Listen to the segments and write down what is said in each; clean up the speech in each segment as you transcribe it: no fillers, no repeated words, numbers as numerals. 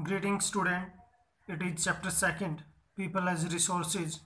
Greetings student, it is chapter 2nd, People as Resources.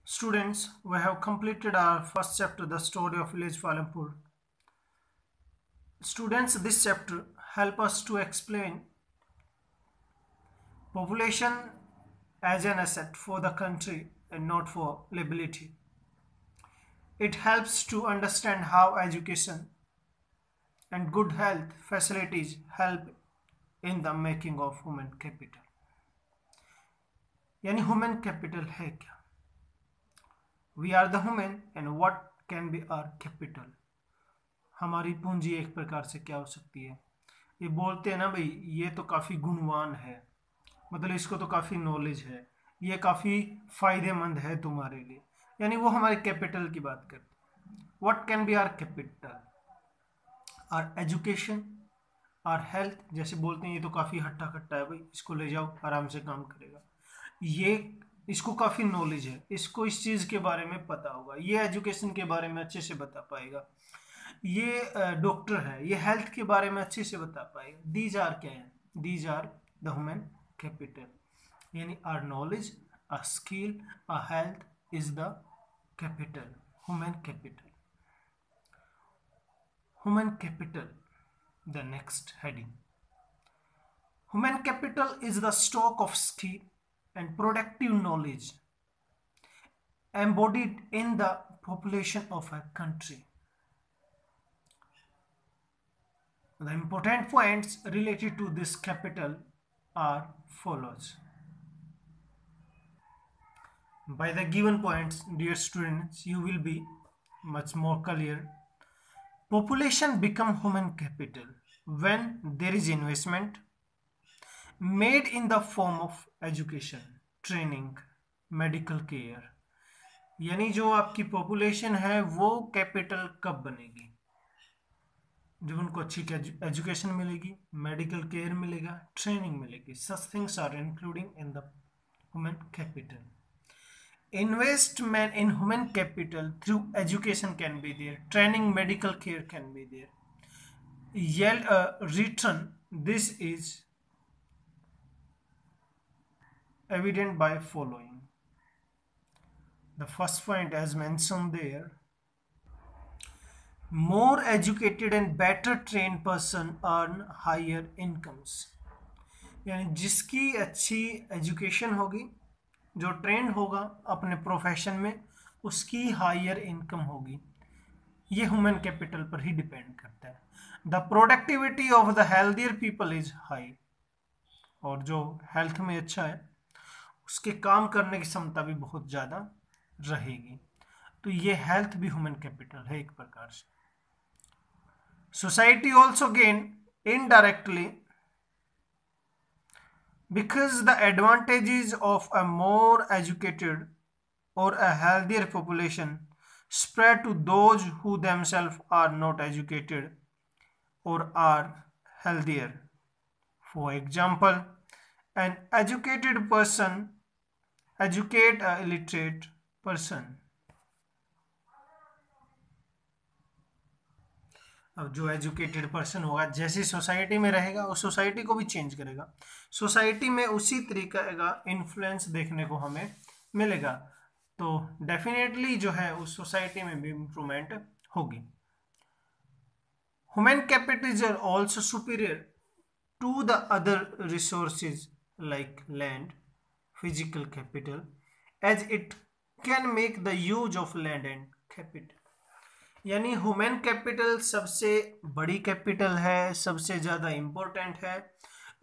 Students, we have completed our first chapter, the story of village Palampur. Students, this chapter help us to explain population as an asset for the country and not for liability. It helps to understand how education and good health facilities help in the making of human capital. यानी human capital है क्या? We are the human and what can be our capital. हमारी पूंजी एक प्रकार से क्या हो सकती है? ये बोलते हैं ना भाई, ये तो काफ़ी गुणवान है, मतलब इसको तो काफ़ी नॉलेज है, ये काफ़ी फायदेमंद है तुम्हारे लिए, यानी वो हमारे कैपिटल की बात करते हैं. What can be our capital? Our education, our health. जैसे बोलते हैं ये तो काफ़ी हट्टा कट्टा है भाई, इसको ले जाओ आराम से काम करेगा. ये इसको काफ़ी नॉलेज है, इसको इस चीज़ के बारे में पता होगा, ये एजुकेशन के बारे में अच्छे से बता पाएगा, ये डॉक्टर है, ये हेल्थ के बारे में अच्छे से बता पाएगा. दीज आर क्या है? These are the human capital. यानी are knowledge, uh skill, uh health is the capital, human capital. Human capital, the next heading. Human capital is the stock of skill and productive knowledge embodied in the population of a country. The important points related to this capital are follows. By the given points, dear students, you will be much more clear. Population become human capital when there is investment made in the form of education, training, medical care. यानी जो आपकी population है वो capital कब बनेगी? जब उनको अच्छी एजुकेशन मिलेगी, मेडिकल केयर मिलेगा, ट्रेनिंग मिलेगी. Such things are including in the human capital. Investment in human capital through education can be there, training, medical care can be there. Return, this is evident by following. The first point as mentioned there, more educated and better trained person earn higher incomes. यानी जिसकी अच्छी education होगी, जो trend होगा अपने profession में, उसकी higher income होगी. ये ह्यूमन कैपिटल पर ही डिपेंड करता है. The productivity of the healthier people is high. और जो हेल्थ में अच्छा है उसके काम करने की क्षमता भी बहुत ज़्यादा रहेगी. तो ये हेल्थ भी ह्यूमन कैपिटल है एक प्रकार से. Society also gain indirectly because the advantages of a more educated or a healthier population spread to those who themselves are not educated or are healthier. For example, an educated person educate a illiterate person. अब जो educated person होगा जैसी society में रहेगा उस society को भी change करेगा, सोसाइटी में उसी तरीके का इन्फ्लुएंस देखने को हमें मिलेगा. तो डेफिनेटली जो है उस सोसाइटी में भी इम्प्रूवमेंट होगी. Human capital is also superior to the other resources like land, physical capital, as it can make the use of land and capital. यानी ह्यूमन कैपिटल सबसे बड़ी कैपिटल है, सबसे ज़्यादा इम्पोर्टेंट है.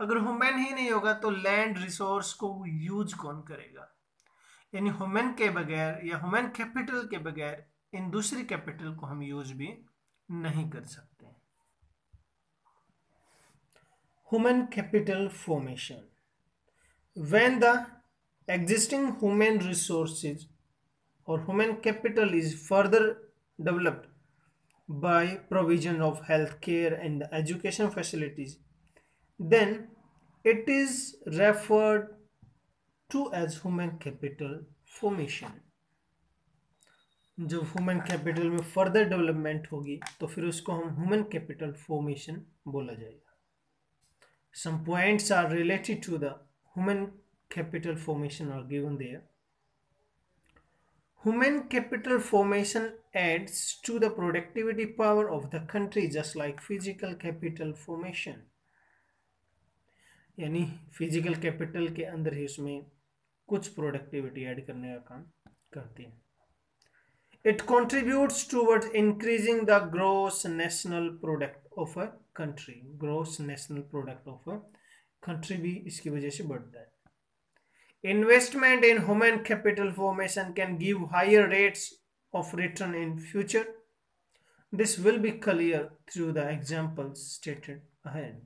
अगर ह्यूमन ही नहीं होगा तो लैंड रिसोर्स को यूज कौन करेगा? यानी ह्यूमन के बगैर या ह्यूमन कैपिटल के बगैर इन दूसरी कैपिटल को हम यूज भी नहीं कर सकते. Human capital formation. When the existing human resources और human capital is further developed by provision of health care and education facilities, then it is referred to as human capital formation. जब human capital में further development होगी तो फिर उसको हम human capital formation बोला जाएगा. Some points are related to the human capital formation are given there. Human capital formation adds to the productivity power of the country just like physical capital formation. यानी physical capital के अंदर ही उसमें कुछ productivity add करने का काम करती है. It contributes towards increasing the gross national product of a country. Gross national product of a country भी इसकी वजह से बढ़ता है. Investment in human capital formation can give higher rates of return in future. This will be clear through the examples stated ahead.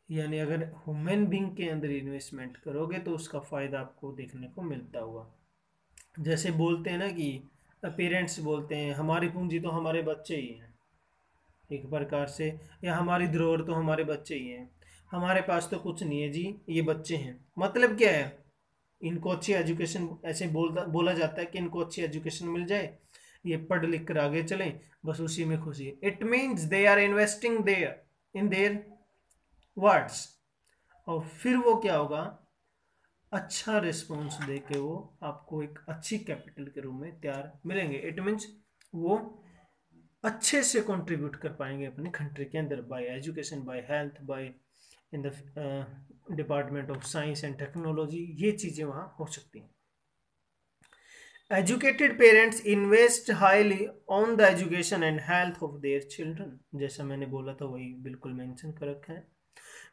यानी अगर human being के अंदर इन्वेस्टमेंट करोगे तो उसका फ़ायदा आपको देखने को मिलता हुआ. जैसे बोलते हैं ना कि पेरेंट्स बोलते हैं हमारी पूंजी तो हमारे बच्चे ही हैं एक प्रकार से, या हमारी धरोहर तो हमारे बच्चे ही हैं, हमारे पास तो कुछ नहीं है जी, ये बच्चे हैं. मतलब क्या है, इनको अच्छी एजुकेशन, ऐसे बोला जाता है कि इनको अच्छी एजुकेशन मिल जाए, ये पढ़ लिख कर आगे चलें, बस उसी में खुशी है. It means they are investing their in their words. और फिर वो क्या होगा, अच्छा रिस्पॉन्स दे के वो आपको एक अच्छी कैपिटल के रूप में तैयार मिलेंगे. इट मीन्स वो अच्छे से कंट्रीब्यूट कर पाएंगे अपनी कंट्री के अंदर by education, by health, by in the department of science and technology. ये चीज़ें वहाँ हो सकती हैं. Educated parents invest highly on the education and health of their children. जैसा मैंने बोला था वही बिल्कुल मेंशन कर रखा है.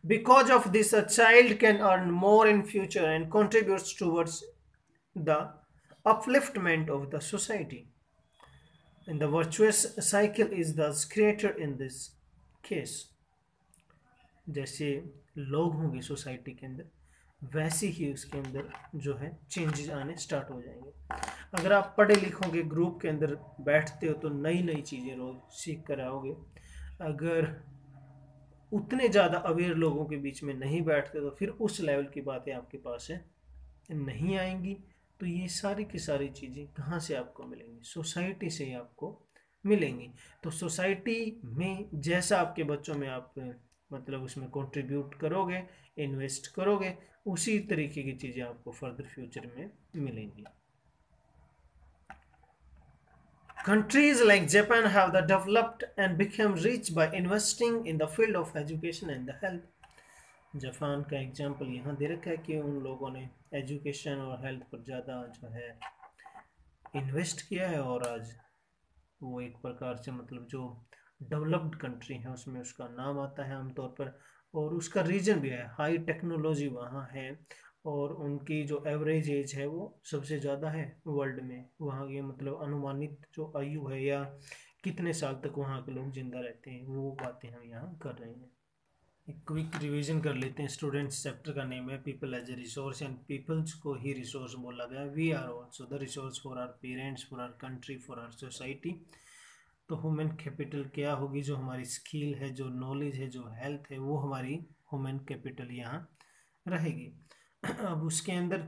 Because of this, a child can earn more in future and contributes towards the upliftment of the society. And the virtuous cycle is thus created in this case. जैसे लोग होंगे सोसाइटी के अंदर वैसे ही उसके अंदर जो है चेंजेस आने स्टार्ट हो जाएंगे. अगर आप पढ़े लिखोगे ग्रुप के अंदर बैठते हो तो नई नई चीज़ें रोज सीख कर आओगे. अगर उतने ज़्यादा अवेयर लोगों के बीच में नहीं बैठते तो फिर उस लेवल की बातें आपके पास है नहीं आएंगी. तो ये सारी की सारी चीज़ें कहाँ से आपको मिलेंगी, सोसाइटी से ही आपको मिलेंगी. तो सोसाइटी में जैसा आपके बच्चों में आप मतलब उसमें कंट्रीब्यूट करोगे, इन्वेस्ट करोगे, उसी तरीके की चीज़ें आपको फर्दर फ्यूचर में मिलेंगी. Countries like Japan have developed and become rich by investing in the field of education and the health. Japan का एग्जाम्पल यहाँ दे रखा है कि उन लोगों ने एजुकेशन और हेल्थ पर ज़्यादा जो है इन्वेस्ट किया है और आज वो एक प्रकार से मतलब जो डेवलप्ड कंट्री है उसमें उसका नाम आता है आमतौर पर. और उसका रीजन भी है, हाई टेक्नोलॉजी वहाँ है और उनकी जो एवरेज एज है वो सबसे ज़्यादा है वर्ल्ड में. वहाँ की मतलब अनुमानित जो आयु है या कितने साल तक वहाँ के लोग जिंदा रहते हैं वो बातें हम यहाँ कर रहे हैं. एक क्विक रिवीजन कर लेते हैं. स्टूडेंट्स चैप्टर का नेम है people as a resource and peoples को ही रिसोर्स बोला गया. We are also the resource for our parents, for our country, for our society. तो ह्यूमन कैपिटल क्या होगी, जो हमारी स्किल है, जो नॉलेज है, जो हेल्थ है, वो हमारी ह्यूमन कैपिटल यहाँ रहेगी. अब उसके अंदर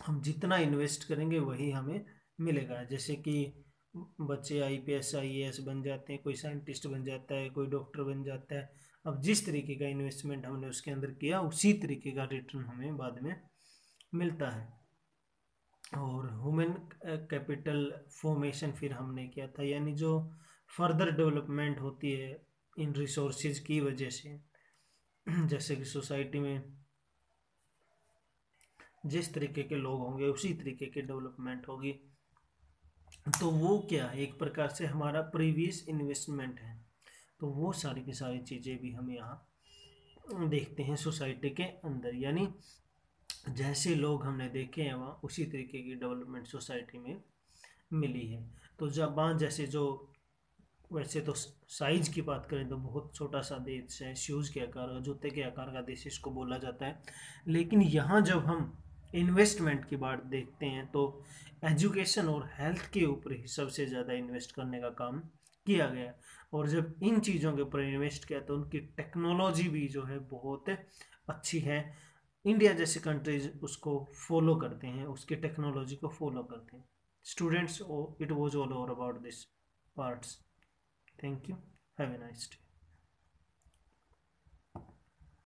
हम जितना इन्वेस्ट करेंगे वही हमें मिलेगा. जैसे कि बच्चे IPS IAS बन जाते हैं, कोई साइंटिस्ट बन जाता है, कोई डॉक्टर बन जाता है. अब जिस तरीके का इन्वेस्टमेंट हमने उसके अंदर किया उसी तरीके का रिटर्न हमें बाद में मिलता है. और ह्यूमन कैपिटल फॉर्मेशन फिर हमने किया था, यानी जो फर्दर डेवलपमेंट होती है इन रिसोर्सेज की वजह से. जैसे कि सोसाइटी में जिस तरीके के लोग होंगे उसी तरीके की डेवलपमेंट होगी. तो वो क्या एक प्रकार से हमारा प्रीवियस इन्वेस्टमेंट है. तो वो सारी की सारी चीज़ें भी हम यहाँ देखते हैं सोसाइटी के अंदर. यानी जैसे लोग हमने देखे हैं वहाँ उसी तरीके की डेवलपमेंट सोसाइटी में मिली है. तो जापान जैसे जो वैसे तो साइज की बात करें तो बहुत छोटा सा देश है, शूज़ के आकार का, जूते के आकार का देश इसको बोला जाता है. लेकिन यहाँ जब हम इन्वेस्टमेंट की बात देखते हैं तो एजुकेशन और हेल्थ के ऊपर ही सबसे ज़्यादा इन्वेस्ट करने का काम किया गया. और जब इन चीज़ों के ऊपर इन्वेस्ट किया तो उनकी टेक्नोलॉजी भी जो है बहुत अच्छी है. इंडिया जैसे कंट्रीज उसको फॉलो करते हैं, उसकी टेक्नोलॉजी को फॉलो करते हैं. Students, it was all over about this parts. Thank you. Have a nice day.